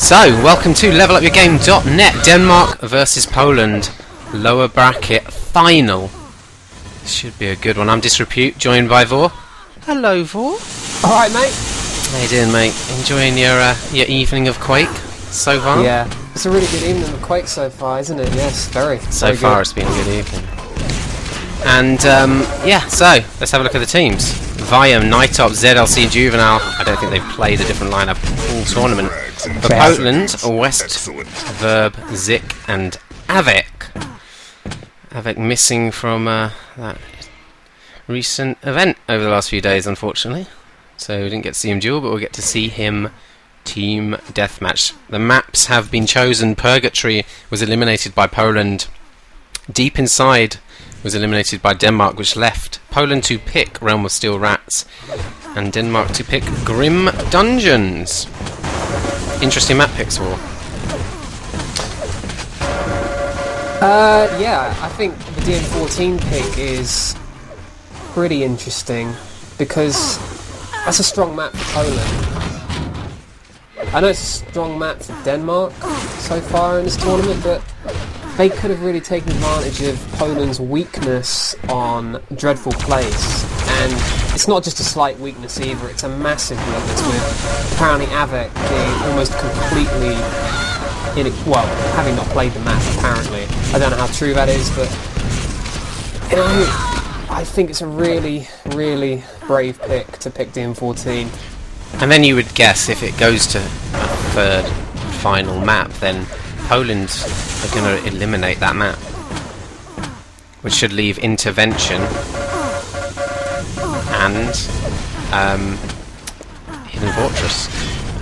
So, welcome to levelupyourgame.net, Denmark versus Poland, lower bracket final. This should be a good one. I'm Disrepute, joined by Vor. Hello, Vor. Alright, mate. How you doing, mate? Enjoying your evening of Quake so far? Yeah, it's a really good evening of Quake so far, isn't it? Yes, very. So far, it's been a good evening. And, so, let's have a look at the teams. Viam, Nightop, ZLC, Juvenile. I don't think they've played a different lineup all tournament. For Poland, West, Verb, Zik, and Avek. Avek missing from that recent event over the last few days, unfortunately. So we didn't get to see him duel, but we'll get to see him team deathmatch. The maps have been chosen. Purgatory was eliminated by Poland. Deep Inside was eliminated by Denmark, which left Poland to pick Realm of Steel Rats and Denmark to pick Grim Dungeons. Interesting map picks, War. Yeah, I think the DM14 pick is pretty interesting because that's a strong map for Poland. I know it's a strong map for Denmark so far in this tournament, but they could have really taken advantage of Poland's weakness on Dreadful Place. And it's not just a slight weakness either, it's a massive weakness with apparently Avek being almost completely having not played the map apparently. I don't know how true that is, but I think it's a really, really brave pick to pick DM14. And then you would guess if it goes to a third final map, then Poland are going to eliminate that map, which should leave Intervention and Hidden Fortress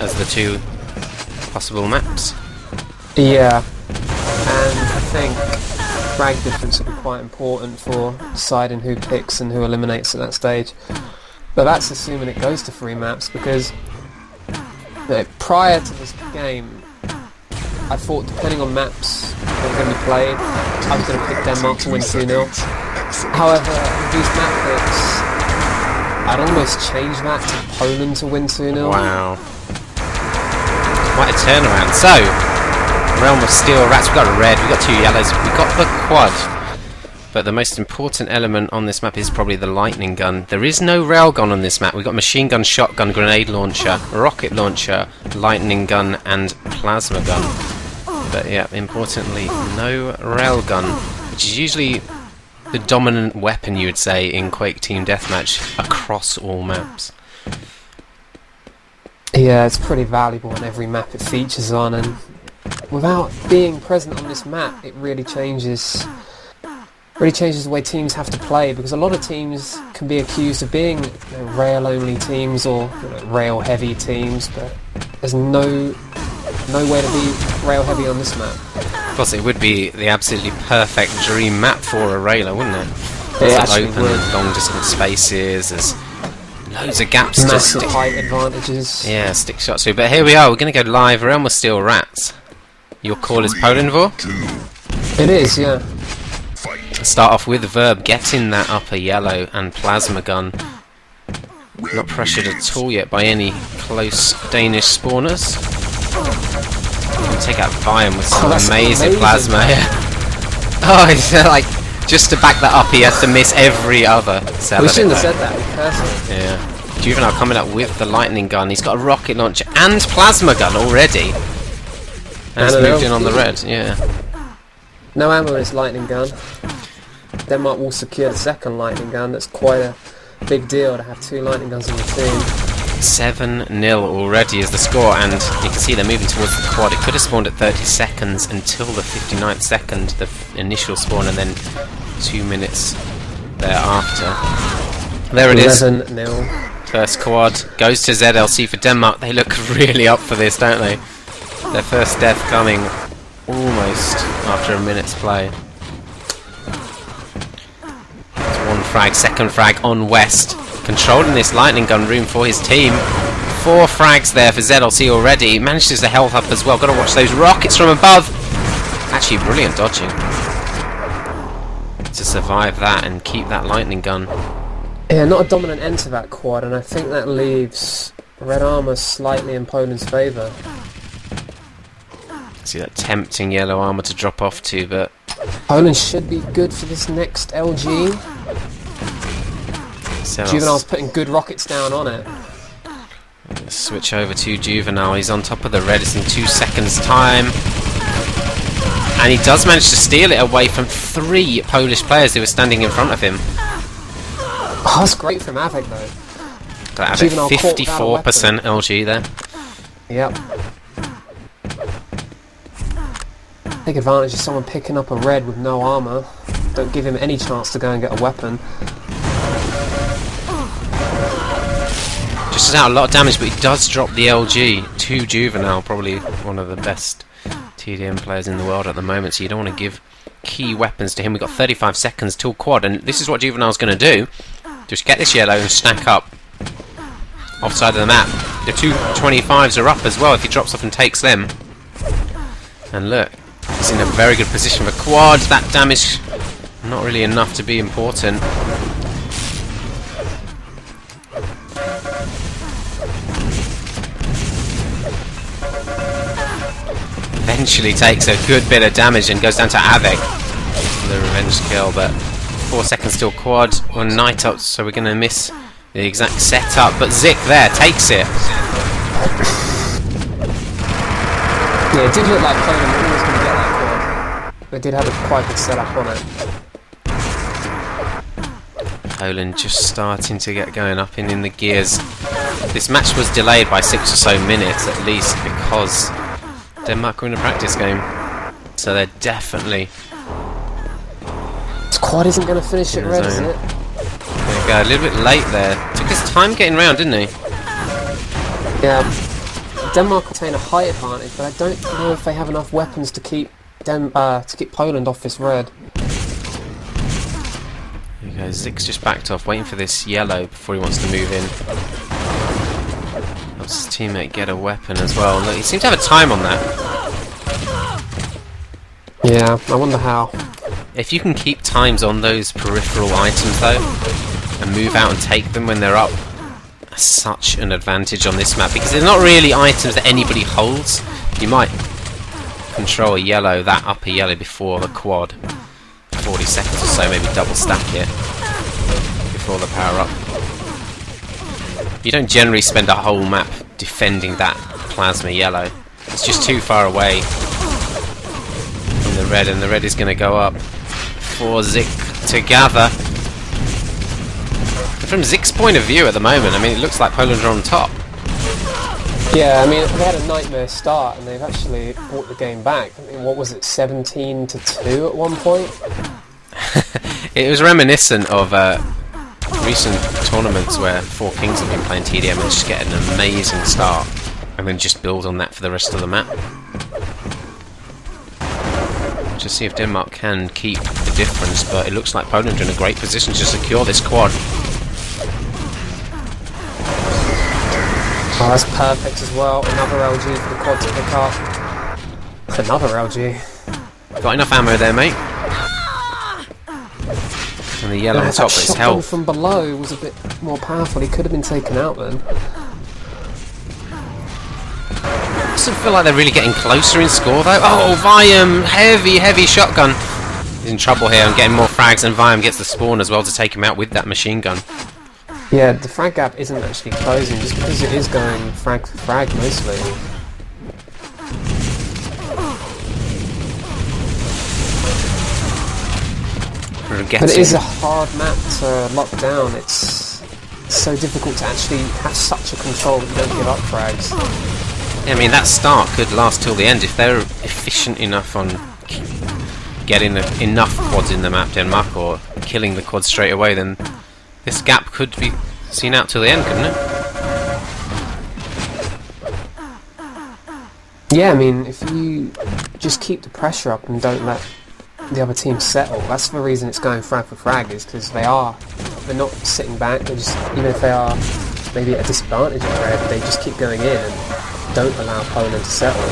as the two possible maps. Yeah, and I think frag difference will be quite important for deciding who picks and who eliminates at that stage. But that's assuming it goes to 3 maps, because prior to this game I thought depending on maps that were going to be played, I was going to pick Denmark to win 2-0. However, with these map picks, I'd almost change that to Poland to win 2-0. Wow. Quite a turnaround. So, Realm of Steel Rats, we've got a red, we've got 2 yellows, we've got the quad. But the most important element on this map is probably the lightning gun. There is no railgun on this map. We've got machine gun, shotgun, grenade launcher, rocket launcher, lightning gun, and plasma gun. But yeah, importantly, no railgun, which is usually the dominant weapon, you would say, in Quake Team Deathmatch across all maps. Yeah, it's pretty valuable on every map it features on, and without being present on this map, it really changes the way teams have to play, because a lot of teams can be accused of being rail-only teams or rail-heavy teams, but there's no way to be rail-heavy on this map. Of course, it would be the absolutely perfect dream map for a railer, wouldn't it? There's open, long-distance spaces, there's loads of gaps to stick. Height advantages. Yeah, stick shots through. But here we are, we're going to go live. Realm of Steel Rats. Your call is Poland, Vor? It is, yeah. Start off with Verb getting that upper yellow and plasma gun. Not pressured at all yet by any close Danish spawners. You can take out Viam with some amazing plasma here. Oh, it's like, just to back that up, he has to miss every other cell. We shouldn't have said that, personally. Yeah. Juvenile coming up with the lightning gun. He's got a rocket launcher and plasma gun already. And has moved in on the red, yeah. No ammo in his lightning gun. Denmark will secure the second lightning gun. That's quite a big deal to have 2 lightning guns in the team. 7-0 already is the score, and you can see they're moving towards the quad. It could have spawned at 30 seconds until the 59th second, the initial spawn, and then 2 minutes thereafter. There it is. 11-0. First quad goes to ZLC for Denmark. They look really up for this, don't they? Their first death coming almost after a minute's play. One frag, second frag on West, controlling this lightning gun room for his team. 4 frags there for ZLC already. Manages the health up as well. Got to watch those rockets from above. Actually, brilliant dodging to survive that and keep that lightning gun. Yeah, not a dominant end to that quad, and I think that leaves red armour slightly in Poland's favour. See that tempting yellow armor to drop off to, but Poland should be good for this next LG. Juvenile's putting good rockets down on it. Switch over to Juvenile. He's on top of the red. It's in 2 seconds time. And he does manage to steal it away from 3 Polish players who were standing in front of him. Oh, that's great from Avik though. Got Avik 54% LG there. Yep. Take advantage of someone picking up a red with no armor. Don't give him any chance to go and get a weapon. Just out a lot of damage, but he does drop the LG to Juvenile, probably one of the best TDM players in the world at the moment, so you don't want to give key weapons to him. We've got 35 seconds till quad, and this is what Juvenile's going to do. Just get this yellow and stack up offside of the map. The 2 25s are up as well if he drops off and takes them. And look, he's in a very good position for quad. That damage, not really enough to be important. Eventually takes a good bit of damage and goes down to Avik for the revenge kill, but 4 seconds till quad on night up, so we're going to miss the exact setup, but Zik there takes it. Yeah, it did look like Poland were always going to get that quad. They did have quite good setup on it. Poland just starting to get going up in the gears. This match was delayed by 6 or so minutes at least because Denmark were in a practice game, so they're definitely... This quad isn't going to finish it red, is it? There you go, a little bit late there. Took his time getting round, didn't he? Yeah. Denmark obtain a height advantage, but I don't know if they have enough weapons to keep Poland off this red. There you go, Zik's just backed off, waiting for this yellow before he wants to move in. Helps his teammate get a weapon as well. Look, he seems to have a time on that. Yeah, I wonder how. If you can keep times on those peripheral items though, and move out and take them when they're up, that's such an advantage on this map, because they're not really items that anybody holds. You might control a yellow, that upper yellow before the quad. 40 seconds or so, maybe double stack it before the power up. You don't generally spend a whole map defending that plasma yellow. It's just too far away from the red, and the red is going to go up for Zik to gather. But from Zik's point of view at the moment, I mean, it looks like Poland are on top. Yeah, I mean, they had a nightmare start, and they've actually brought the game back. I mean, what was it, 17-2 at one point? It was reminiscent of recent tournaments where 4 Kings have been playing TDM and just get an amazing start and then just build on that for the rest of the map. Just see if Denmark can keep the difference, but it looks like Poland are in a great position to secure this quad. Oh, that's perfect as well. Another LG for the quad to pick up. Another LG. Got enough ammo there, mate. And the yellow on top, but his health from below was a bit more powerful. He could have been taken out then. Doesn't feel like they're really getting closer in score though. Oh, Viam, heavy shotgun. He's in trouble here and getting more frags, and Viam gets the spawn as well to take him out with that machine gun. Yeah, the frag gap isn't actually closing just because it is going frag for frag mostly. But it is a hard map to lock down. It's so difficult to actually have such a control that you don't give up frags. Yeah, I mean, that start could last till the end if they're efficient enough on getting enough quads in the map, Denmark, or killing the quads straight away. Then this gap could be seen out till the end, couldn't it? Yeah, I mean, if you just keep the pressure up and don't let the other team settle, that's the reason it's going frag for frag, is because they're not sitting back. They just, even if they are maybe at a disadvantage of red, they just keep going in and don't allow Poland to settle.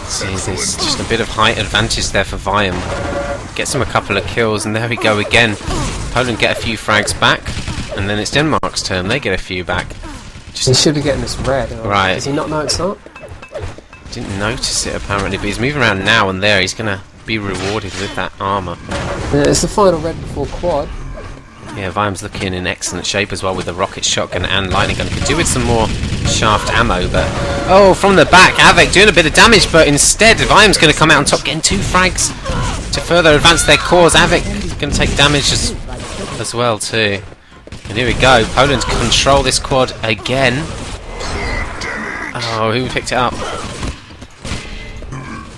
See, there's just a bit of height advantage there for Viam. Gets him a couple of kills, and there we go again. Poland get a few frags back, and then it's Denmark's turn. They get a few back. He should be getting this red. Right. Does he not know it's not? Didn't notice it apparently, but he's moving around now and there. He's gonna be rewarded with that armor. Yeah, it's the final red before quad. Yeah, Vime's looking in excellent shape as well with the rocket shotgun and lightning gun. Could do with some more shaft ammo, but oh, from the back, Avec doing a bit of damage, but instead Vime's going to come out on top, getting 2 frags to further advance their cause. Avec going to take damage as well too. And here we go, Poland control this quad again. Oh, who picked it up?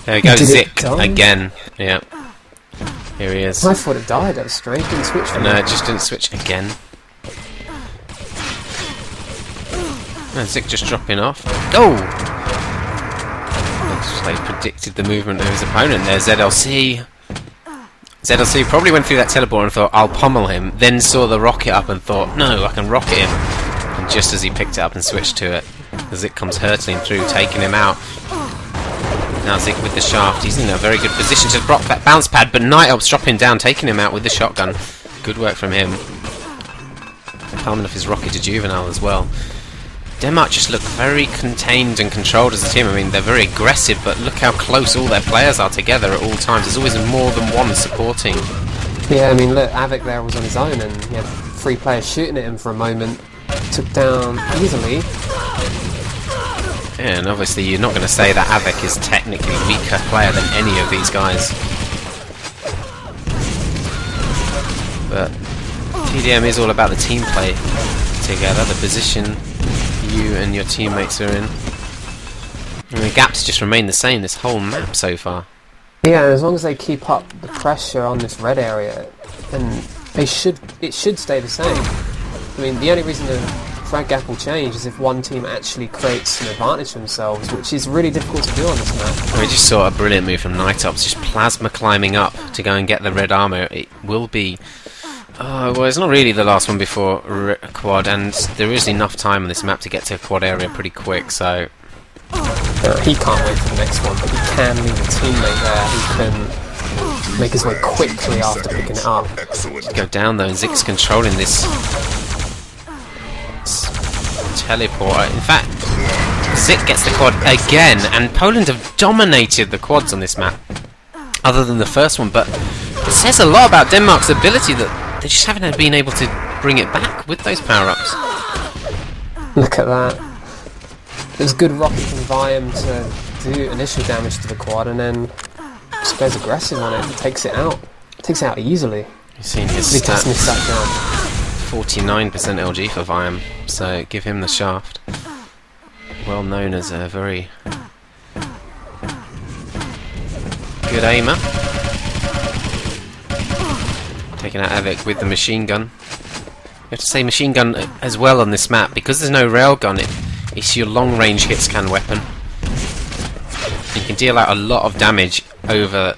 There we go, Zik again. Yeah. Here he is. I thought it died, that was strange. Didn't switch for No, it just didn't switch again. And Zik just dropping off. Oh! Looks like he predicted the movement of his opponent there, ZLC. ZLC probably went through that teleport and thought, I'll pummel him, then saw the rocket up and thought, no, I can rocket him. And just as he picked it up and switched to it, Zik comes hurtling through, taking him out. Now Zik with the shaft, he's in a very good position to block that bounce pad, but Night-Op's dropping down, taking him out with the shotgun. Good work from him. Palming off his rocket to Juvenile as well. Denmark just look very contained and controlled as a team. I mean, they're very aggressive, but look how close all their players are together at all times. There's always more than one supporting. Yeah, I mean, look, Avec there was on his own, and he had 3 players shooting at him for a moment. Took down easily. Yeah, and obviously you're not going to say that Avec is technically a weaker player than any of these guys. But TDM is all about the team play together, the position you and your teammates are in. And the gaps just remain the same this whole map so far. Yeah, as long as they keep up the pressure on this red area, then it should stay the same. I mean, the only reason the frag gap will change is if one team actually creates an advantage for themselves, which is really difficult to do on this map. We just saw a brilliant move from Night-Ops, just plasma climbing up to go and get the red armor. It will be... well, it's not really the last one before quad, and there is enough time on this map to get to quad area pretty quick, so... he can't wait for the next one, but he can leave a teammate there who can make his way quickly after picking it up. Go down though, and Zik's controlling this teleporter. In fact, Zik gets the quad again, and Poland have dominated the quads on this map, other than the first one, but it says a lot about Denmark's ability that they just haven't been able to bring it back with those power-ups. Look at that. It was good rocket from Viam to do initial damage to the quad, and then just goes aggressive on it and takes it out. Takes it out easily. You've seen his stat, 49% LG for Viam, so give him the shaft. Well known as a very good aimer. Taking out Avec with the machine gun. You have to say machine gun as well on this map, because there's no railgun. It's your long-range hit scan weapon. You can deal out a lot of damage over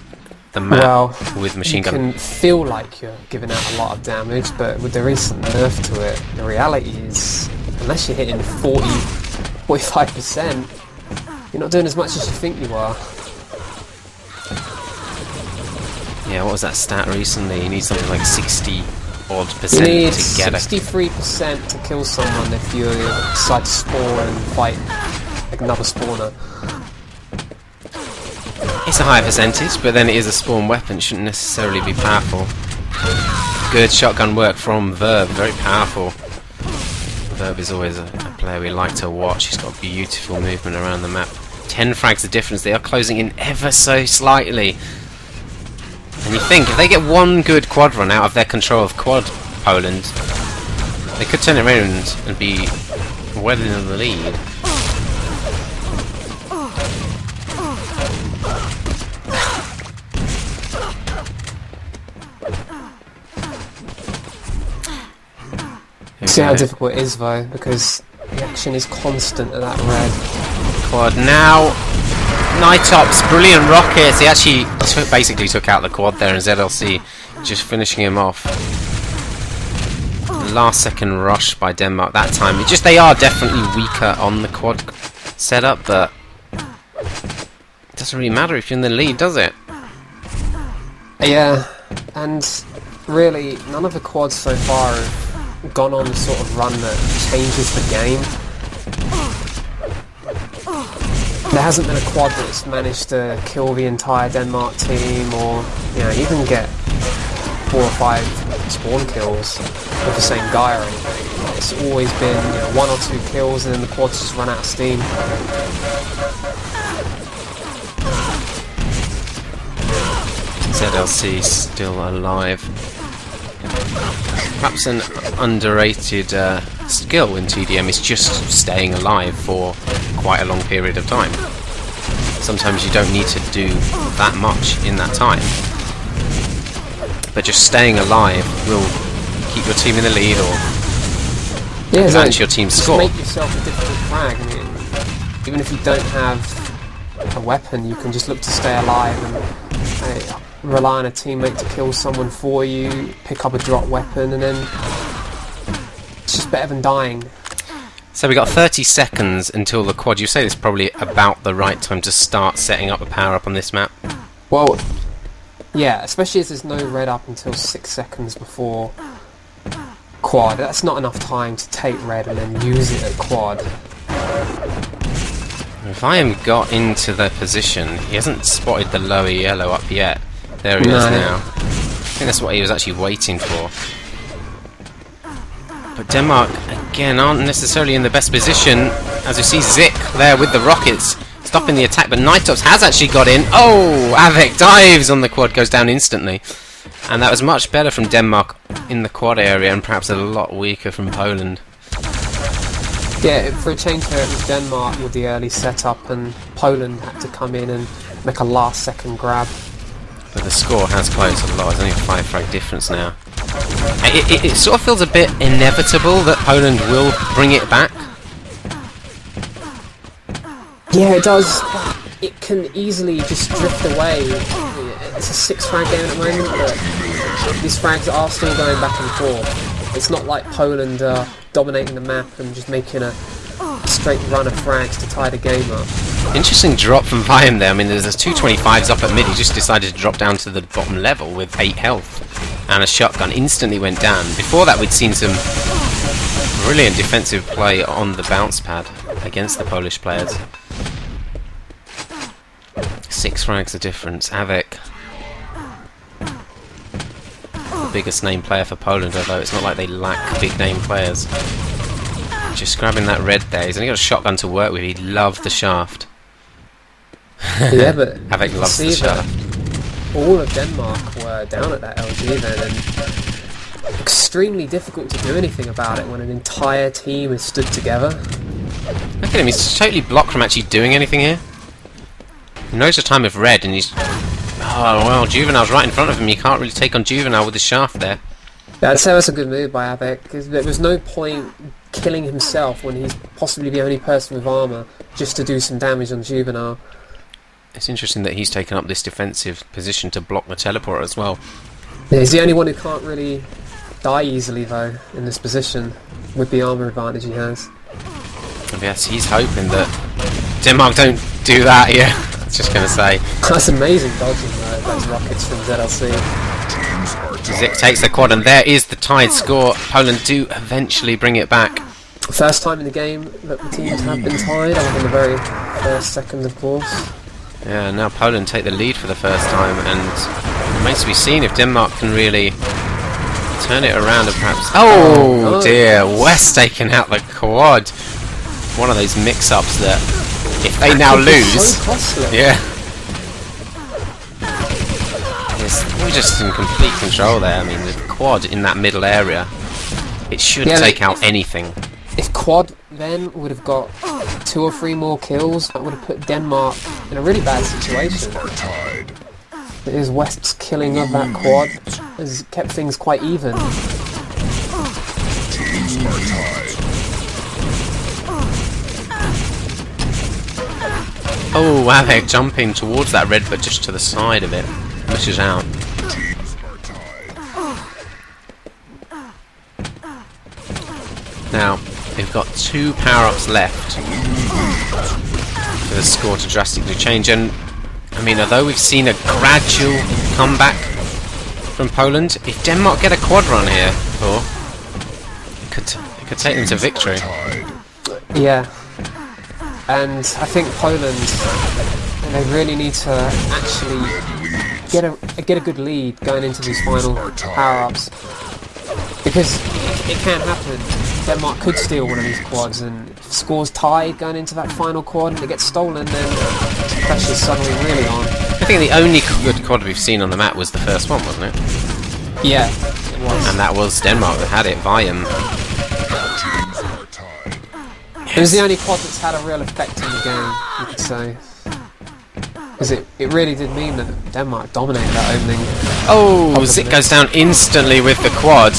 the map with machine gun. You can feel like you're giving out a lot of damage, but with the recent nerf to it, the reality is, unless you're hitting 45%, you're not doing as much as you think you are. Yeah, what was that stat recently? You need something like 60-odd percent you need to get 63% to kill someone if you decide to spawn and fight like another spawner. It's a high percentage, but then it is a spawn weapon. It shouldn't necessarily be powerful. Good shotgun work from Verb, very powerful. Verb is always a player we like to watch. He's got beautiful movement around the map. 10 frags the difference. They are closing in ever so slightly. And you think, if they get one good quad run out of their control of quad Poland, they could turn it around and be well in the lead. See how difficult it is though, because the action is constant at that red quad. Now, Night-Op's brilliant rockets. He actually basically took out the quad there, and ZLC just finishing him off. Last second rush by Denmark that time. They are definitely weaker on the quad setup, but it doesn't really matter if you're in the lead, does it? Yeah, and really none of the quads so far have gone on the sort of run that changes the game. There hasn't been a quad that's managed to kill the entire Denmark team, or even get 4 or 5 spawn kills with the same guy or anything. It's always been 1 or 2 kills, and then the quads just run out of steam. ZLC still alive. Perhaps an underrated skill in TDM is just staying alive for quite a long period of time. Sometimes you don't need to do that much in that time, but just staying alive will keep your team in the lead or advance your team's score. Make yourself a difficult frag. I mean, even if you don't have a weapon, you can just look to stay alive and rely on a teammate to kill someone for you, pick up a drop weapon, and then it's just better than dying. So we got 30 seconds until the quad. You say it's probably about the right time to start setting up a power up on this map? Well, yeah, especially as there's no red up until 6 seconds before quad. That's not enough time to take red and then use it at quad. If I got into the position, he hasn't spotted the lower yellow up yet. There he is now. I think that's what he was actually waiting for. But Denmark, again, aren't necessarily in the best position. As you see, Zik there with the rockets, stopping the attack, but Nightops has actually got in. Oh! Avec dives on the quad, goes down instantly. And that was much better from Denmark in the quad area, and perhaps a lot weaker from Poland. Yeah, for a change here, it was Denmark with the early setup, and Poland had to come in and make a last-second grab. But the score has closed a lot. There's only a 5 frag difference now. It sort of feels a bit inevitable that Poland will bring it back. Yeah, it does. It can easily just drift away. It's a 6 frag game at the moment, but these frags are still going back and forth. It's not like Poland are dominating the map and just making a straight run of frags to tie the game up. Interesting drop from Viam there. I mean, there's 225s up at mid. He just decided to drop down to the bottom level with 8 health. And a shotgun instantly went down. Before that, we'd seen some brilliant defensive play on the bounce pad against the Polish players. 6 frags of difference. Avec, the biggest name player for Poland, although it's not like they lack big name players. Just grabbing that red there. He's only got a shotgun to work with. He loved the shaft. Yeah, but Avec loves the shaft. All of Denmark were down at that LG then, and extremely difficult to do anything about it when an entire team is stood together. Look at him, he's totally blocked from actually doing anything here. He knows the time of red, and he's... Oh, well, Juvenal's right in front of him. You can't really take on Juvenal with the shaft there. I'd say that's a good move by Avec, because there was no point killing himself when he's possibly the only person with armour just to do some damage on Juvenal. It's interesting that he's taken up this defensive position to block the teleporter as well. Yeah, he's the only one who can't really die easily though in this position with the armour advantage he has. Yes, he's hoping that Denmark don't do that, yeah. I was just going to say. That's amazing dodging those rockets from ZLC. Zik takes the quad, and there is the tied score. Poland do eventually bring it back. First time in the game that the teams have been tied, other than the very first second, of course. Yeah, now Poland take the lead for the first time, and it remains to be seen if Denmark can really turn it around and perhaps... Oh dear, West taking out the quad. One of those mix-ups that if they now lose... So costly. Yeah. We're just in complete control there. I mean, the quad in that middle area, it should take out anything. If quad then would have got 2 or 3 more kills, that would have put Denmark in a really bad situation. It is West's killing of that quad has kept things quite even. Oh, Avec jumping towards that red, but just to the side of it. Misses out. Now, we've got 2 power-ups left for the score to drastically change. And, I mean, although we've seen a gradual comeback from Poland, if Denmark get a quad run here, it could take them to victory. Yeah. And I think Poland, they really need to actually get a good lead going into these final power-ups. Because it can happen. Denmark could steal one of these quads, and if score's tied going into that final quad and it gets stolen, then pressure's suddenly really on. I think the only good quad we've seen on the map was the first one, wasn't it? Yeah, it was. And that was Denmark that had it, Viam. It was the only quad that's had a real effect in the game, you could say. Because it really did mean that Denmark dominated that opening. Oh, Zik goes down instantly with the quad.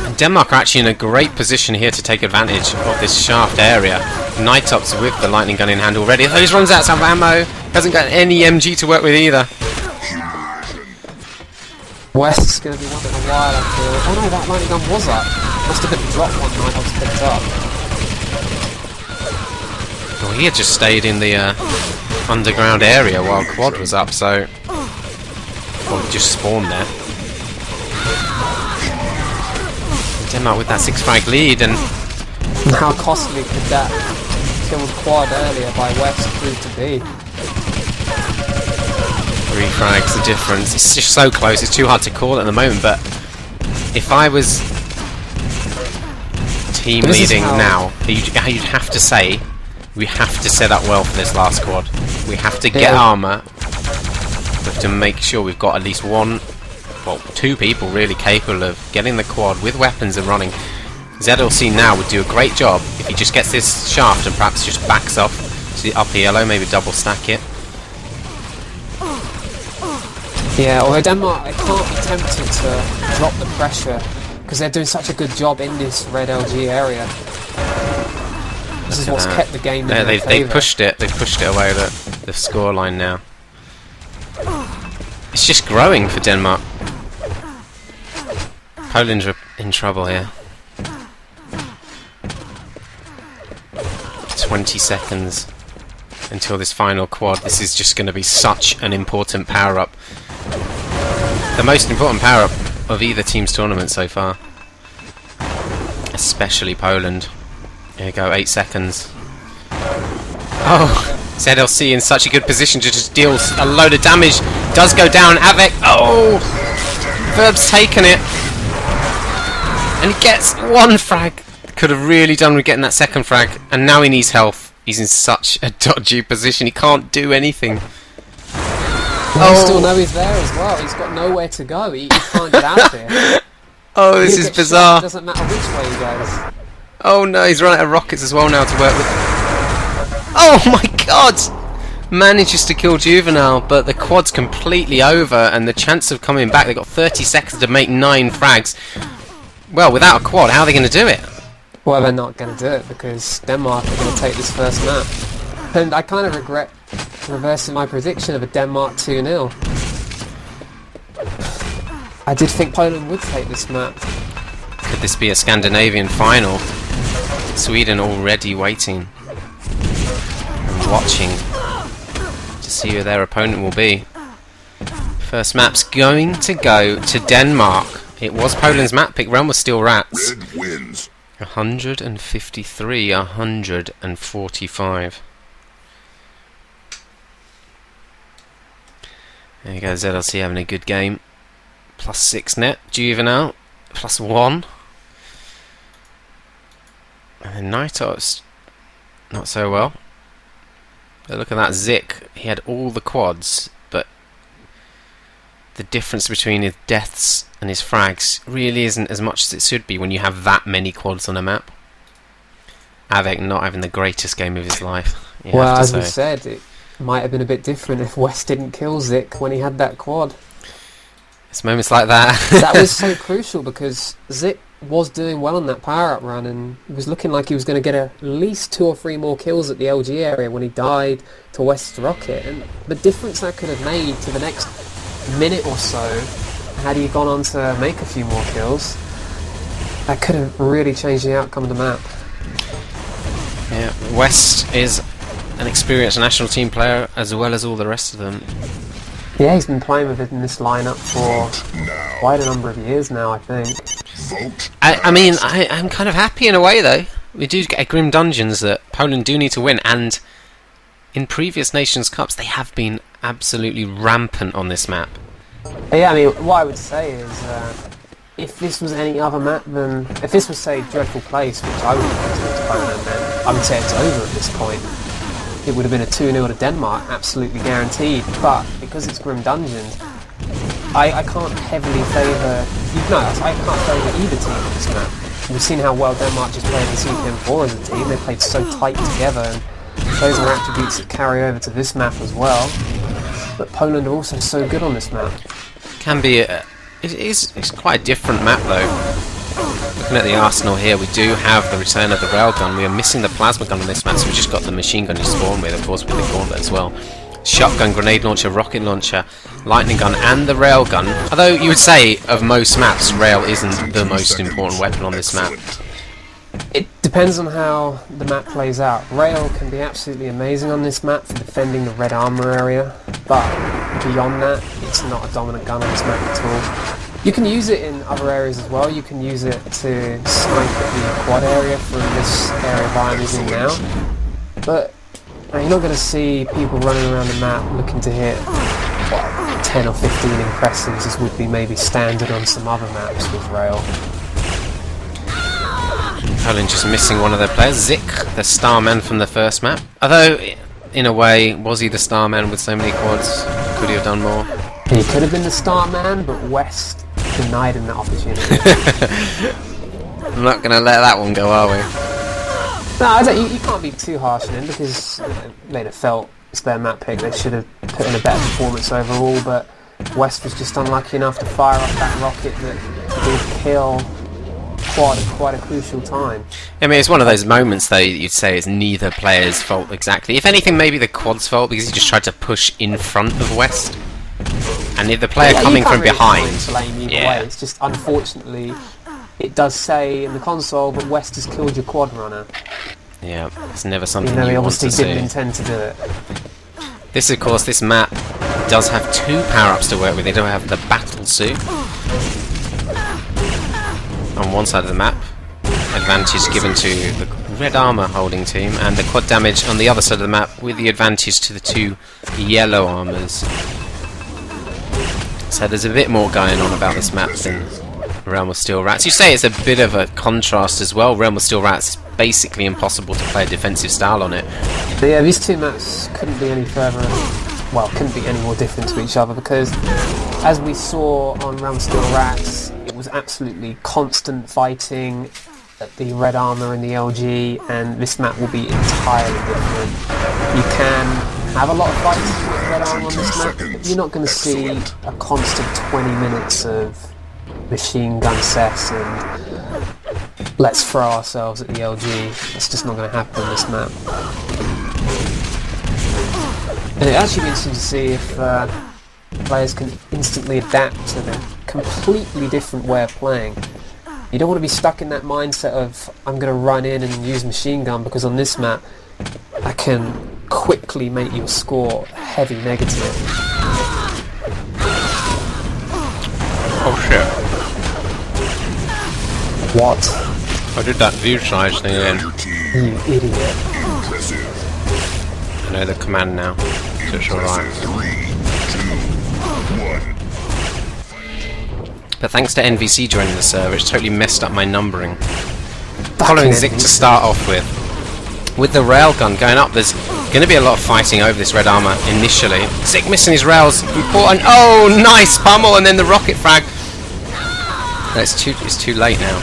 And Denmark are actually in a great position here to take advantage of this shaft area. Nightops with the lightning gun in hand already. Though he's runs out of ammo. Hasn't got any MG to work with either. West's going to be one in a while, I feel. Oh no, that lightning gun was up. Must have been dropped one night, I was picked up. Well, he had just stayed in the underground area while quad was up, so... Well, he just spawned there. Denmark with that 6 frag lead, and how costly could that killed quad earlier by West prove to be? 3 frags the difference. It's just so close, it's too hard to call at the moment, but if I was team leading now, you'd have to say we have to set up well for this last quad. We have to get armour. We have to make sure we've got at least one, well, 2 people really capable of getting the quad with weapons and running. ZLC now would do a great job if he just gets this shaft and perhaps just backs off to the upper yellow, maybe double stack it. Yeah, although Denmark, they can't be tempted to drop the pressure because they're doing such a good job in this red LG area. This is what's kept the game in their favour. They pushed it away, the scoreline now. It's just growing for Denmark. Poland's in trouble here. 20 seconds until this final quad. This is just going to be such an important power-up. The most important power-up of either team's tournament so far. Especially Poland. Here we go, 8 seconds. Oh, ZLC in such a good position to just deal a load of damage. Does go down, Avec. Oh! Verb's taken it. And he gets 1 frag. Could have really done with getting that 2nd frag. And now he needs health. He's in such a dodgy position. He can't do anything. Well, you still know he's there as well. He's got nowhere to go. He can't get out of here. Oh, this is bizarre. It doesn't matter which way he goes. Oh no, he's run out of rockets as well now to work with. Oh my god! Manages to kill Juvenile, but the quad's completely over, and the chance of coming back, they've got 30 seconds to make 9 frags. Well, without a quad, how are they going to do it? Well, they're not going to do it, because Denmark are going to take this first map. And I kind of regret reversing my prediction of a Denmark 2-0. I did think Poland would take this map. Could this be a Scandinavian final? Sweden already waiting and watching to see who their opponent will be. First map's going to go to Denmark. It was Poland's map pick. Realm was still rats. 153, 145. There you go, ZLC having a good game. +6 net. Juvenile +1. And then Nightops not so well. But look at that Zik. He had all the quads, but the difference between his deaths and his frags really isn't as much as it should be when you have that many quads on a map. Avec not having the greatest game of his life. Well, as we said, it might have been a bit different if West didn't kill Zik when he had that quad. It's moments like that. That was so crucial because Zik was doing well on that power-up run, and it was looking like he was going to get at least 2 or 3 more kills at the LG area when he died to West's rocket. And the difference that could have made to the next minute or so, had he gone on to make a few more kills, that could have really changed the outcome of the map. Yeah, West is an experienced national team player as well as all the rest of them. Yeah, he's been playing with it in this lineup for quite a number of years now, I think. I mean, I'm kind of happy in a way though. we do get Grim Dungeons that Poland do need to win, and in previous Nations Cups they have been absolutely rampant on this map. Yeah, I mean, what I would say is, if this was any other map than... If this was, say, Dreadful Place, which I would have considered Poland, then I would say it's over at this point. It would have been a 2-0 to Denmark, absolutely guaranteed. But because it's Grim Dungeons, I can't heavily favour... No, I can't favour either team on this map. We've seen how well Denmark just played in CPM4 as a team. They played so tight together, and those are attributes that carry over to this map as well. But Poland are also so good on this map. Can be it's quite a different map though. Looking at the arsenal here, we do have the return of the railgun. We are missing the plasma gun on this map, so we just got the machine gun you spawn with, of course, with the gauntlet as well. Shotgun, grenade launcher, rocket launcher, lightning gun, and the railgun. Although you would say of most maps, rail isn't the most important weapon on this map. It depends on how the map plays out. Rail can be absolutely amazing on this map for defending the red armor area, but beyond that, it's not a dominant gun on this map at all. You can use it in other areas as well. You can use it to snipe at the quad area from this area Bayern is in now, but you're not going to see people running around the map looking to hit 10 or 15 impressives as would be maybe standard on some other maps with rail. Poland just missing one of their players, Zik, the starman from the first map. Although, in a way, was he the starman with so many quads? Could he have done more? He could have been the starman, but West denied him that opportunity. I'm not going to let that one go, are we? No, you can't be too harsh on him because they'd have felt it's their map pick. They should have put in a better performance overall, but West was just unlucky enough to fire off that rocket that did kill quad at quite a crucial time. I mean, it's one of those moments, though, you'd say it's neither player's fault exactly. If anything, maybe the quad's fault because he just tried to push in front of West. And if the player coming from really behind... blame either way. It's just, unfortunately, it does say in the console that West has killed your quad runner. Yeah, it's never something he you want to see. obviously didn't intend to do it. This, of course, this map does have two power-ups to work with. They don't have the battle suit on one side of the map, advantage given to the red armor holding team, and the quad damage on the other side of the map with the advantage to the two yellow armors. So there's a bit more going on about this map than Realm of Steel Rats. You say it's a bit of a contrast as well. Realm of Steel Rats is basically impossible to play a defensive style on it. But yeah, these two maps couldn't be any further, well, couldn't be any more different to each other because, as we saw on Realm of Steel Rats, it was absolutely constant fighting at the red armor and the LG, and this map will be entirely different. You can have a lot of fights with red armor on this map, but you're not going to see a constant 20 minutes of machine gun cess and let's throw ourselves at the LG. It's just not going to happen on this map. And it'd actually be interesting to see if players can instantly adapt to the completely different way of playing. You don't want to be stuck in that mindset of I'm going to run in and use machine gun because on this map I can quickly make your score heavy negative. Oh shit. What? I did that view size thing then. You idiot. I know the command now, so it's alright. But thanks to NVC joining the server, it's totally messed up my numbering. Following Zik to start off with. With the railgun going up, there's going to be a lot of fighting over this red armor initially. Zik missing his rails. Important. Oh, nice pummel, and then the rocket frag. No, it's too late now.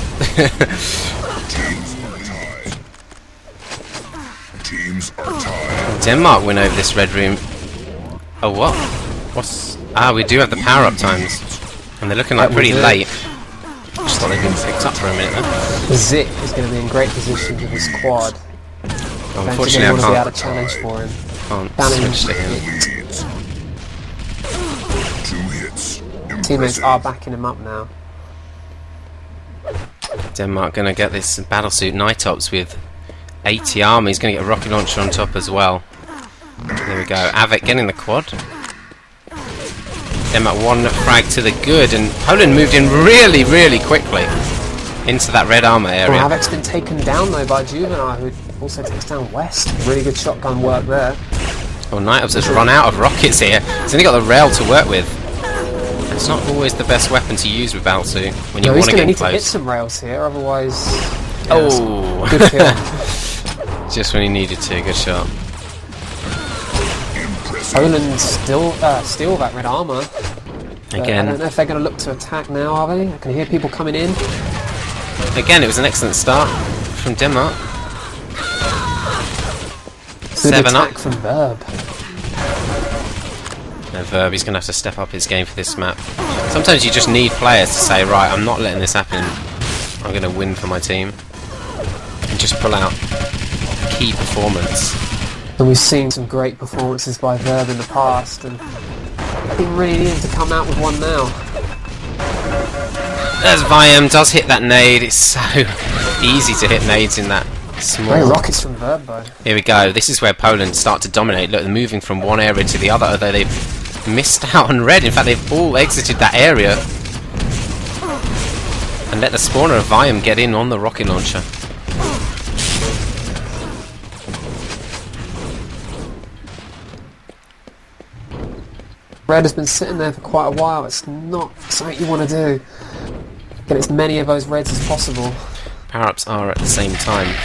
Teams are tied. Denmark win over this red room. Oh, what? What's... Ah, we do have the power-up times. And they're looking like pretty late. Just thought they'd been picked up for a minute then. Zik is going to be in great position with his quad. Unfortunately, I can't. Be able can't to challenge for him. switch to him. Leads. 2 hits. Teammates are backing him up now. Denmark going to get this battlesuit Nightops with 80 armor. He's going to get a rocket launcher on top as well. There we go. Avik getting the quad. Denmark one frag to the good, and Poland moved in really, really quickly. into that red armor area. Well, Havoc's been taken down though by Juvenile, who also takes down West. Really good shotgun work there. Well, Nightops has run out of rockets here. He's only got the rail to work with. It's not always the best weapon to use with Balsu when you want to get need close. To hit some rails here, otherwise. Oh, good kill. Just when he needed to. Good shot. Poland still steal that red armor. Again, I don't know if they're going to look to attack now, are they? I can hear people coming in. Again, it was an excellent start from Denmark. Good 7 attack up from Verb. No, Verb, he's going to have to step up his game for this map. Sometimes you just need players to say, right, I'm not letting this happen. I'm going to win for my team. And just pull out key performance. And we've seen some great performances by Verb in the past, and he really needs to come out with one now. As Viam does hit that nade, it's so easy to hit nades in that small... Great rockets from Verb though. Here we go, this is where Poland start to dominate. Look, they're moving from one area to the other, although they've missed out on red. In fact, they've all exited that area. And let the spawner of Viam get in on the rocket launcher. Red has been sitting there for quite a while. It's not something you want to do. Get as many of those reds as possible. Power-ups are at the same time.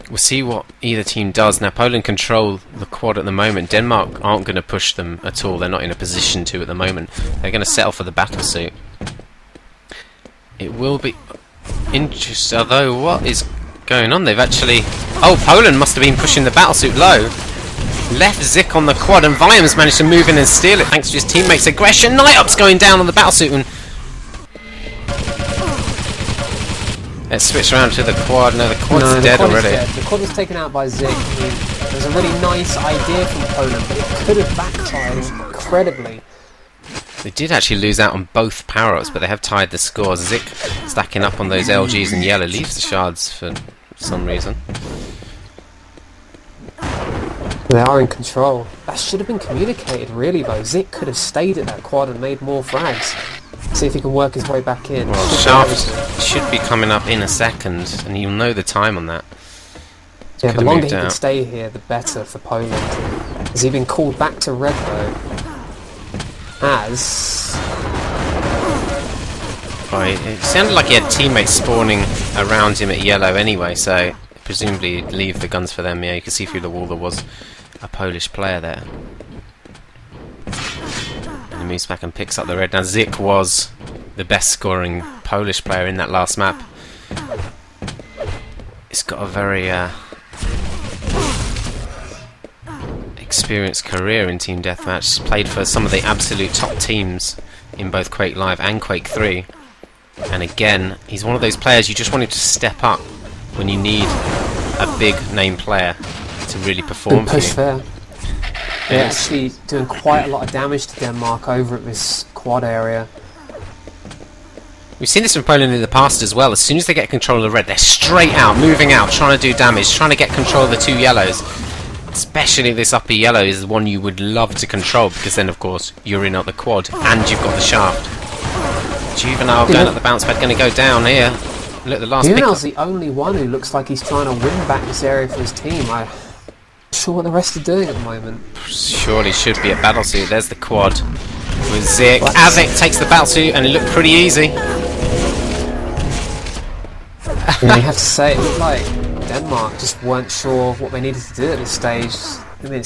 We'll see what either team does. Now, Poland control the quad at the moment. Denmark aren't going to push them at all. They're not in a position to at the moment. They're going to settle for the battle suit. It will be interesting, although what is going on? They've actually... Oh, Poland must have been pushing the battle suit low. Left Zik on the quad, and Viam's managed to move in and steal it thanks to his teammates' aggression. Nightops going down on the battlesuit, and let's switch around to the quad. No, the quad's dead already. The quad was taken out by Zik. It was a really nice idea from Poland, but it could have backfired incredibly. They did actually lose out on both power-ups, but they have tied the score. Zik stacking up on those LGs in yellow leaves the shards for some reason. They are in control. That should have been communicated, really, though. Zik could have stayed at that quad and made more frags. See if he can work his way back in. Well, Shaft should be coming up in a second, and you'll know the time on that. Yeah, the longer he can stay here, the better for Poland. Has he been called back to red, though? As... Right, it sounded like he had teammates spawning around him at yellow anyway, so presumably he'd leave the guns for them. Yeah, you can see through the wall there was a Polish player there. And he moves back and picks up the red. Now Zik was the best scoring Polish player in that last map. He's got a very experienced career in Team Deathmatch. He's played for some of the absolute top teams in both Quake Live and Quake 3. And again, he's one of those players you just want him to step up when you need a big name player to really perform for you. There. They're actually doing quite a lot of damage to Denmark over at this quad area. We've seen this from Poland in the past as well. As soon as they get control of the red, they're straight out, moving out, trying to do damage, trying to get control of the two yellows. Especially this upper yellow is the one you would love to control, because then of course you're in at the quad and you've got the shaft. Juvenile going at the bounce pad, going to go down here. Look, the last Juvenile's the only one who looks like he's trying to win back this area for his team. I'm not sure what the rest are doing at the moment. Surely should be a battlesuit. There's the quad with Zik. Azik takes the battlesuit and it looked pretty easy. Yeah, you have to say, it looked like Denmark just weren't sure what they needed to do at this stage. I mean,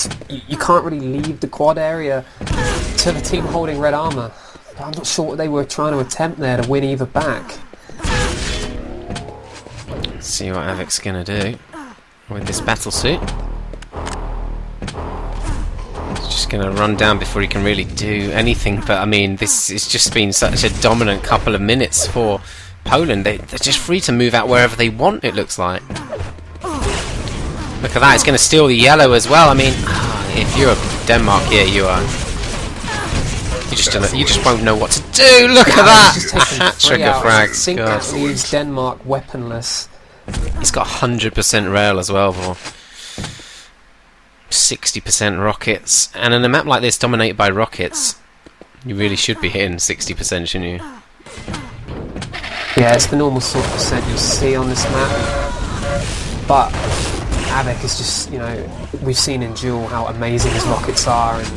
you can't really leave the quad area to the team holding red armour. But I'm not sure what they were trying to attempt there to win either back. Let's see what Avik's going to do with this battlesuit. He's just going to run down before he can really do anything. But I mean, this has just been such a dominant couple of minutes for Poland. They're just free to move out wherever they want, it looks like. Look at that, it's going to steal the yellow as well. I mean, if you're Denmark here, you are... You just won't know what to do. Look at that! A hat-trick of frags. Sink leaves Denmark weaponless. He's got 100% rail as well, for 60% rockets. And in a map like this, dominated by rockets, you really should be hitting 60%, shouldn't you? Yeah, it's the normal sort of percent you'll see on this map. But Avec is just, you know, we've seen in Duel how amazing his rockets are, and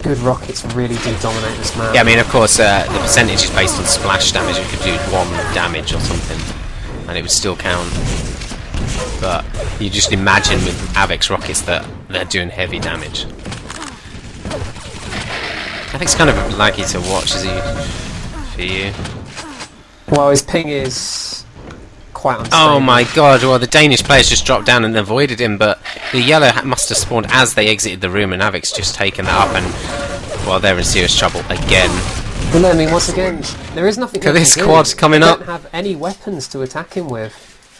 good rockets really do dominate this map. Yeah, I mean, of course, the percentage is based on splash damage. It could do 1 damage or something, and it would still count. But you just imagine with Avic's rockets that they're doing heavy damage. Avic's kind of laggy to watch, is he? For you? Well, his ping is quite unstable. Oh my god, well the Danish players just dropped down and avoided him, but the yellow must have spawned as they exited the room, and Avic's just taken that up, and well, they're in serious trouble again. Well, no, I mean, once again, there is nothing. Look at this quad coming up. They don't have any weapons to attack him with.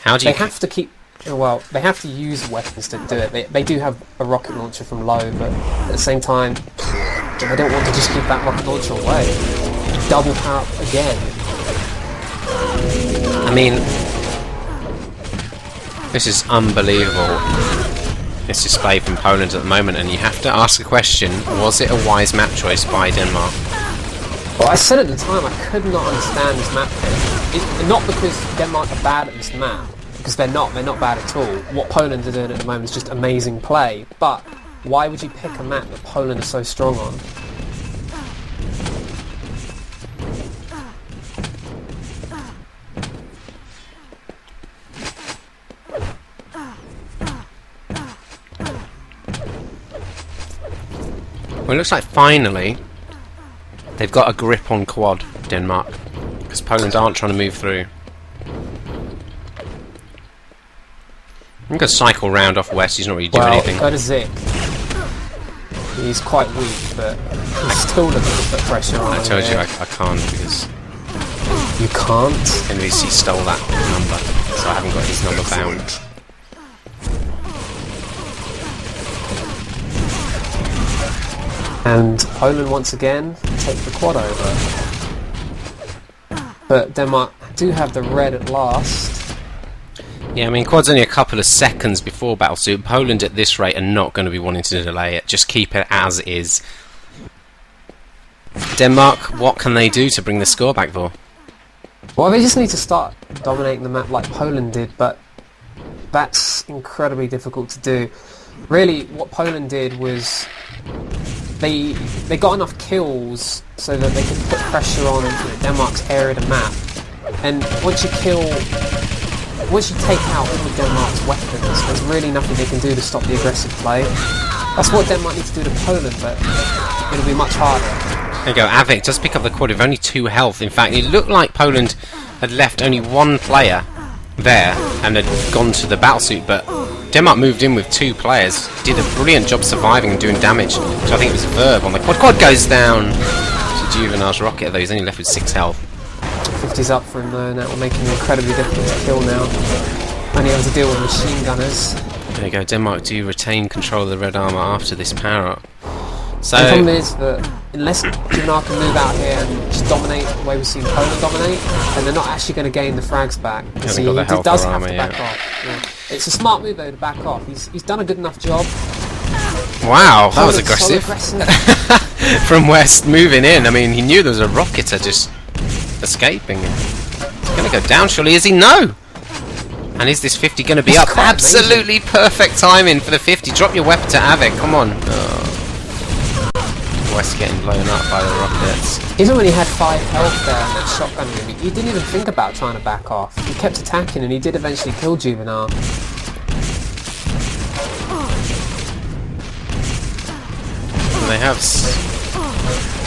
How do you... They have to keep... Well, they have to use weapons to do it. They do have a rocket launcher from low, but at the same time, they don't want to just keep that rocket launcher away. Double power up again. I mean, this is unbelievable. This display from Poland at the moment, and you have to ask the question, was it a wise map choice by Denmark? Well, I said at the time I could not understand this map pick. Not because Denmark are bad at this map, because they're not bad at all. What Poland are doing at the moment is just amazing play, but why would you pick a map that Poland are so strong on? Well, it looks like finally they've got a grip on quad, Denmark, because Poland aren't trying to move through. I'm going to cycle round off west, he's not really doing anything. Go to Zik. He's quite weak, but he's still looking to put pressure on. I told you I can't, because you can't? NVC stole that number, so I haven't got his number bound. And Poland once again take the quad over. But Denmark do have the red at last. Yeah, I mean, quad's only a couple of seconds before battle, so Poland at this rate are not going to be wanting to delay it. Just keep it as is. Denmark, what can they do to bring the score back for? Well, they just need to start dominating the map like Poland did, but that's incredibly difficult to do. Really, what Poland did was they got enough kills so that they could put pressure on Denmark's area of the map. And once you take out all of Denmark's weapons, there's really nothing they can do to stop the aggressive play. That's what Denmark needs to do to Poland, but it'll be much harder. There you go, Avec does pick up the quad with only 2 health. In fact, it looked like Poland had left only 1 player there and had gone to the battlesuit, but Denmark moved in with 2 players, did a brilliant job surviving and doing damage, which I think was a verb on the quad. Quad goes down to Juvenal's rocket, though he's only left with 6 health. 50's up for him though, and that will make him incredibly difficult to kill now. Only able to deal with machine gunners. There you go, Denmark do retain control of the red armour after this power up. So the problem is that unless Juvenal can move out here and just dominate the way we've seen Poland dominate, then they're not actually going to gain the frags back. So he does have to back off. Yeah. It's a smart move though to back off. He's done a good enough job. Wow, that was aggressive. From West moving in. I mean, he knew there was a rocketer just escaping. He's going to go down, surely. Is he? No! And is this 50 going to be up? Absolutely perfect timing for the 50. Drop your weapon to Avec, come on. Oh. West getting blown up by the rockets. Even when he had 5 health there and that shotgun movie, he didn't even think about trying to back off. He kept attacking and he did eventually kill Juvenal. And they have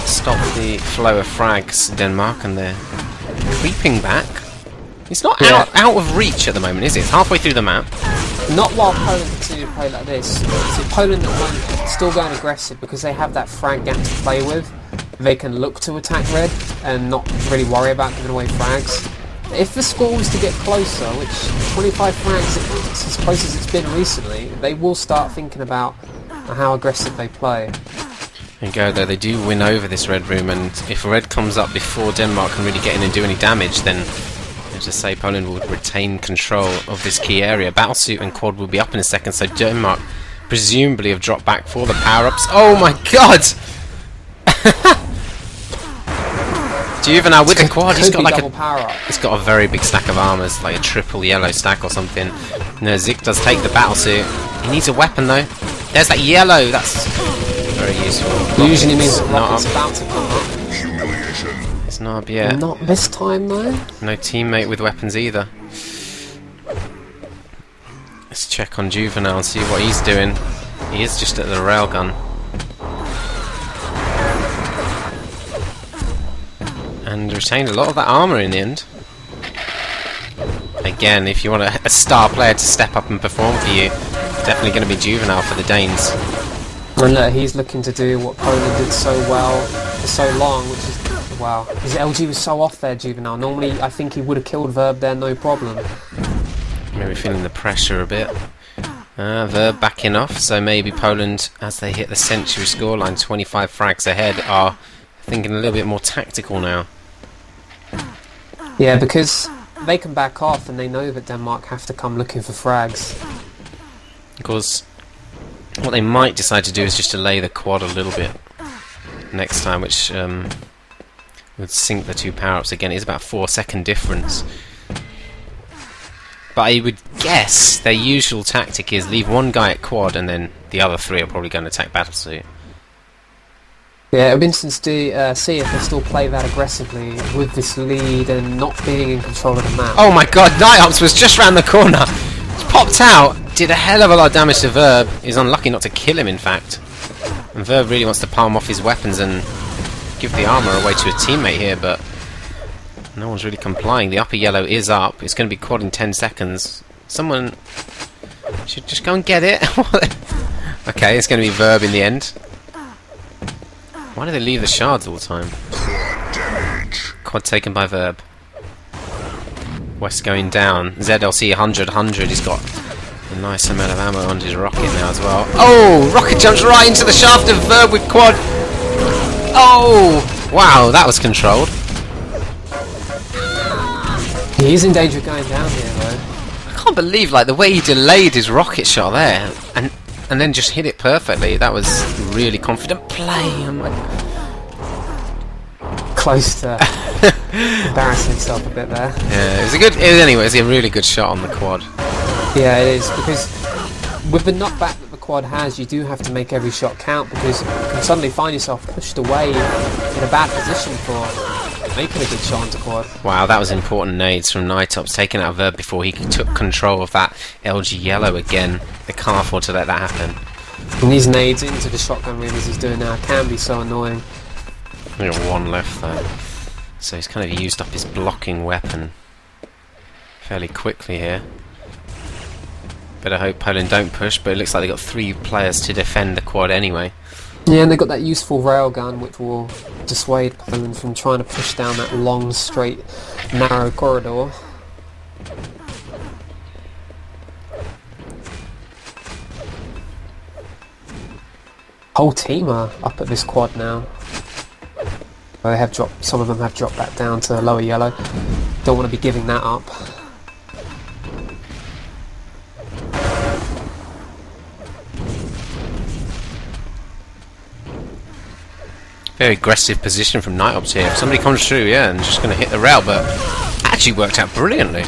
stopped the flow of frags, Denmark, and they're creeping back. It's not out of reach at the moment, is it? It's halfway through the map. Not while Poland continue to play like this. So Poland at the moment still going aggressive because they have that frag gap to play with. They can look to attack red and not really worry about giving away frags. If the score was to get closer, which 25 frags is as close as it's been recently, they will start thinking about how aggressive they play. There you go, though, they do win over this red room, and if red comes up before Denmark can really get in and do any damage, then as I say, Poland will retain control of this key area. Battlesuit and quad will be up in a second, so Denmark presumably have dropped back for the power-ups. Oh my god! Juvenile with the quad. He's got like double power up. He's got a very big stack of armors, like a triple yellow stack or something. No, Zik does take the battle suit. He needs a weapon though. There's that yellow. That's very useful. Usually means that not Rocket's up. about to come up. Humiliation. It's not up yet. Not this time though. No teammate with weapons either. Let's check on Juvenile and see what he's doing. He is just at the railgun. And retained a lot of that armour in the end. Again, if you want a star player to step up and perform for you, definitely going to be Juvenile for the Danes. And look, he's looking to do what Poland did so well for so long, which is, wow. His LG was so off there, Juvenile. Normally, I think he would have killed Verb there, no problem. Maybe feeling the pressure a bit. Verb backing off, so maybe Poland, as they hit the century scoreline, 25 frags ahead, are thinking a little bit more tactical now. Yeah, because they can back off and they know that Denmark have to come looking for frags. Of course, what they might decide to do is just delay the quad a little bit next time, which would sync the two power-ups again. It's about a 4-second difference. But I would guess their usual tactic is leave one guy at quad and then the other three are probably going to attack battlesuit. Yeah, it would be interesting to see if they still play that aggressively with this lead and not being in control of the map. Oh my god, Nightops was just round the corner! Just popped out, did a hell of a lot of damage to Verb. He's unlucky not to kill him, in fact. And Verb really wants to palm off his weapons and give the armour away to a teammate here, but no one's really complying. The upper yellow is up. It's going to be quad in 10 seconds. Someone should just go and get it. Okay, it's going to be Verb in the end. Why do they leave the shards all the time? Quad taken by Verb. West going down. ZLC 100. He's got a nice amount of ammo on his rocket now as well. Oh! Rocket jumps right into the shaft of Verb with quad. Oh! Wow, that was controlled. He is in danger of going down here, though. I can't believe like the way he delayed his rocket shot there and then just hit it perfectly. That was really confident play. I'm like, Close to embarrassing himself a bit there. yeah, it was a good. Anyway, it was a really good shot on the quad. Yeah, it is, because with the knockback that the quad has, you do have to make every shot count, because you can suddenly find yourself pushed away in a bad position for making a good shot onto quad. Wow, that was important nades from Nightops, taking out Verb before he took control of that LG yellow again. They can't afford to let that happen. And these nades into the shotgun rim as he's doing now can be so annoying. Only got one left though, so he's kind of used up his blocking weapon fairly quickly here. Better hope Poland don't push, but it looks like they've got 3 players to defend the quad anyway. Yeah, and they've got that useful railgun which will dissuade Poland from trying to push down that long, straight, narrow corridor. Whole team are up at this quad now. Well, they have dropped. Some of them have dropped back down to lower yellow. Don't want to be giving that up. Very aggressive position from Nightops here. If somebody comes through, yeah, and just going to hit the rail, but actually worked out brilliantly.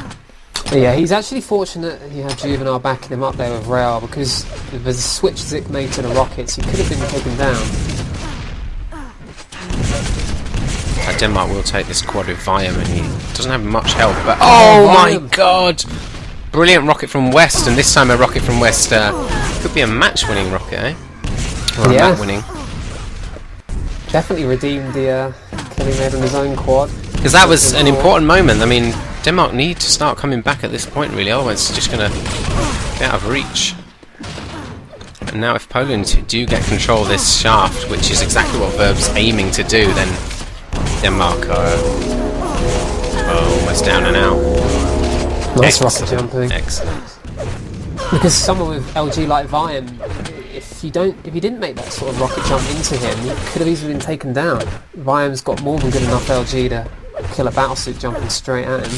Yeah, he's actually fortunate he had Juvenile backing him up there with rail, because if there's a switch Zik made to the rockets, he could have been taken down. Denmark will take this quad with Viam, and he doesn't have much health, but oh my god! Brilliant rocket from West, and this time a rocket from West could be a match-winning rocket, eh? Or a map-winning. Definitely redeemed the kill he made on his own quad. Because that was an important moment. I mean, Denmark need to start coming back at this point, really, otherwise it's just going to be out of reach. And now if Poland do get control of this shaft, which is exactly what Verb's aiming to do, then Denmark are almost down and out. Nice rocket jumping. Excellent. Because someone with LG like Viam, if he didn't make that sort of rocket jump into him, he could have easily been taken down. Viam's got more than good enough LG to kill a battlesuit jumping straight at him.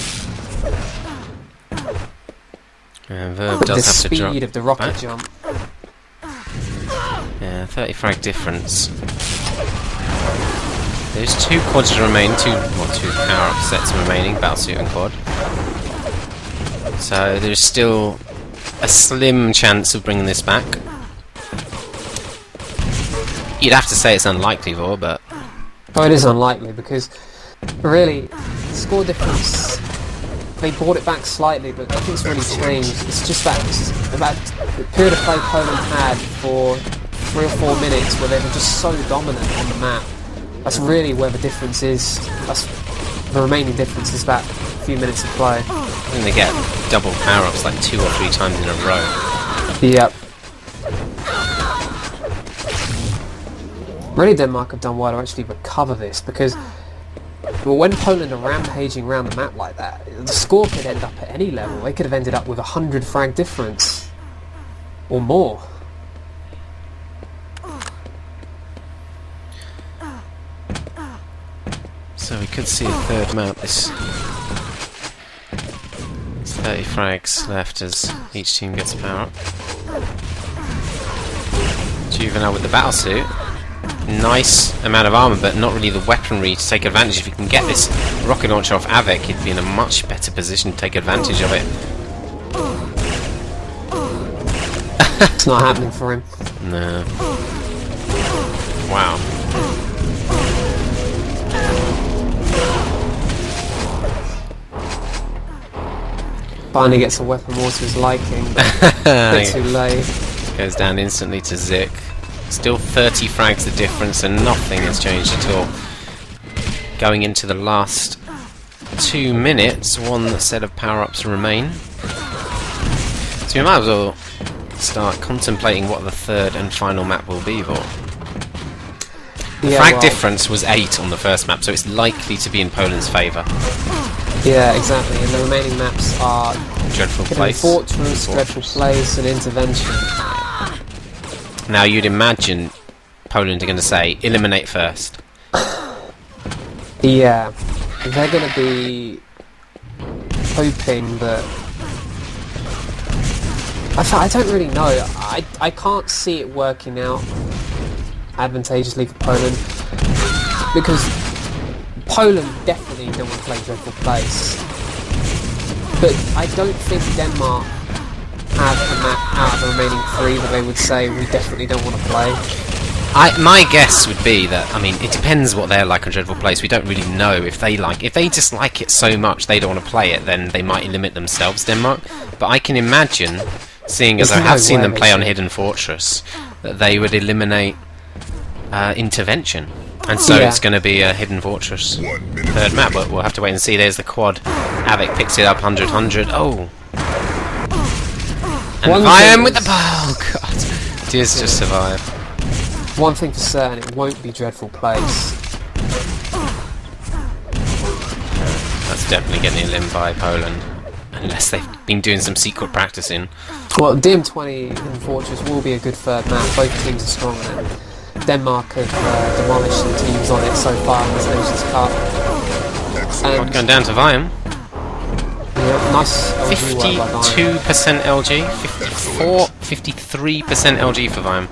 And Verb does have to drop the speed of the rocket back. jump. Yeah, 30 frag difference. There's 2 quads to remain, 2 power-up sets remaining, Battlesuit and quad. So there's still a slim chance of bringing this back. You'd have to say it's unlikely, Vor, but... Oh, it is unlikely, because really, the score difference, they brought it back slightly, but nothing's really changed. It's just that the period of play Poland had for 3 or 4 minutes where they were just so dominant on the map. That's really where the difference is. The remaining difference is that few minutes of play. I think they get double power-ups like 2 or 3 times in a row. Yep. Really, Denmark have done well to actually recover this, because when Poland are rampaging around the map like that, the score could end up at any level. They could have ended up with 100 frag difference or more. So we could see a third map. This 30 frags left as each team gets a power up. Juvenile with the battlesuit. Nice amount of armor, but not really the weaponry to take advantage. If you can get this rocket launcher off Avec, he'd be in a much better position to take advantage of it. It's not happening for him. No. Wow. Finally gets a weapon more to his liking, but a bit too late. Goes down instantly to Zik. Still 30 frags the difference, and nothing has changed at all. Going into the last 2 minutes, 1 set of power-ups remain. So we might as well start contemplating what the third and final map will be for. The frag difference was 8 on the first map, so it's likely to be in Poland's favour. Yeah, exactly, and the remaining maps are Dreadful Place, Fortress, Dreadful Place, and Intervention. Now you'd imagine Poland are going to say, eliminate first. Yeah, they're going to be hoping that... I don't really know. I can't see it working out advantageously for Poland, because Poland definitely don't want to play Dreadful Place, but I don't think Denmark have a map out of the remaining 3 that they would say we definitely don't want to play. My guess would be that, I mean, it depends what they're like on Dreadful Place. We don't really know if they just like it so much they don't want to play it, then they might limit themselves, Denmark. But I can imagine, seeing as I have seen them play on Hidden Fortress, that they would eliminate Intervention. And so it's going to be a Hidden Fortress third map, but we'll have to wait and see. There's the quad. Avec picks it up, 100-100. Oh! And Viam with the... Oh, God. Diaz just survived. One thing for certain, it won't be Dreadful Place. That's definitely getting eliminated by Poland. Unless they've been doing some secret practicing. Well, DM20 in Fortress will be a good third map. Both teams are strong in it. Denmark have demolished the teams on it so far in this Nations Cup. And going down to Viam. Yeah, nice LG work by Viam. 52% LG, 53% LG for Viam.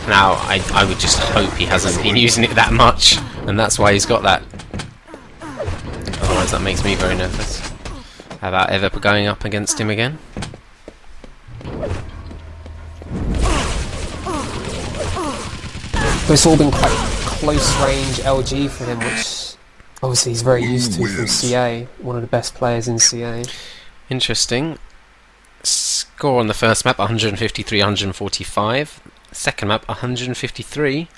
Now, I would just hope he hasn't been using it that much, and that's why he's got that. Otherwise that makes me very nervous. How about ever going up against him again? But it's all been quite close range LG for him, which obviously he's very used to from CA, one of the best players in CA. Interesting. Score on the first map, 153-145. Second map, 153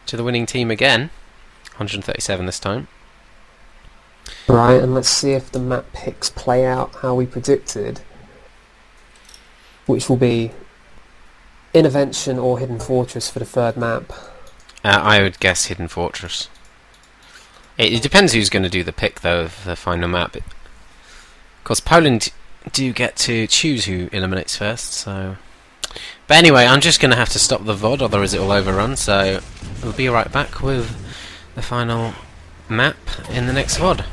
to the winning team again. 137 this time. Right, and let's see if the map picks play out how we predicted, which will be Intervention or Hidden Fortress for the third map. I would guess Hidden Fortress. It depends who's going to do the pick, though, of the final map. Of course, Poland do get to choose who eliminates first, so... But anyway, I'm just going to have to stop the VOD, otherwise it will overrun, so we'll be right back with the final map in the next VOD.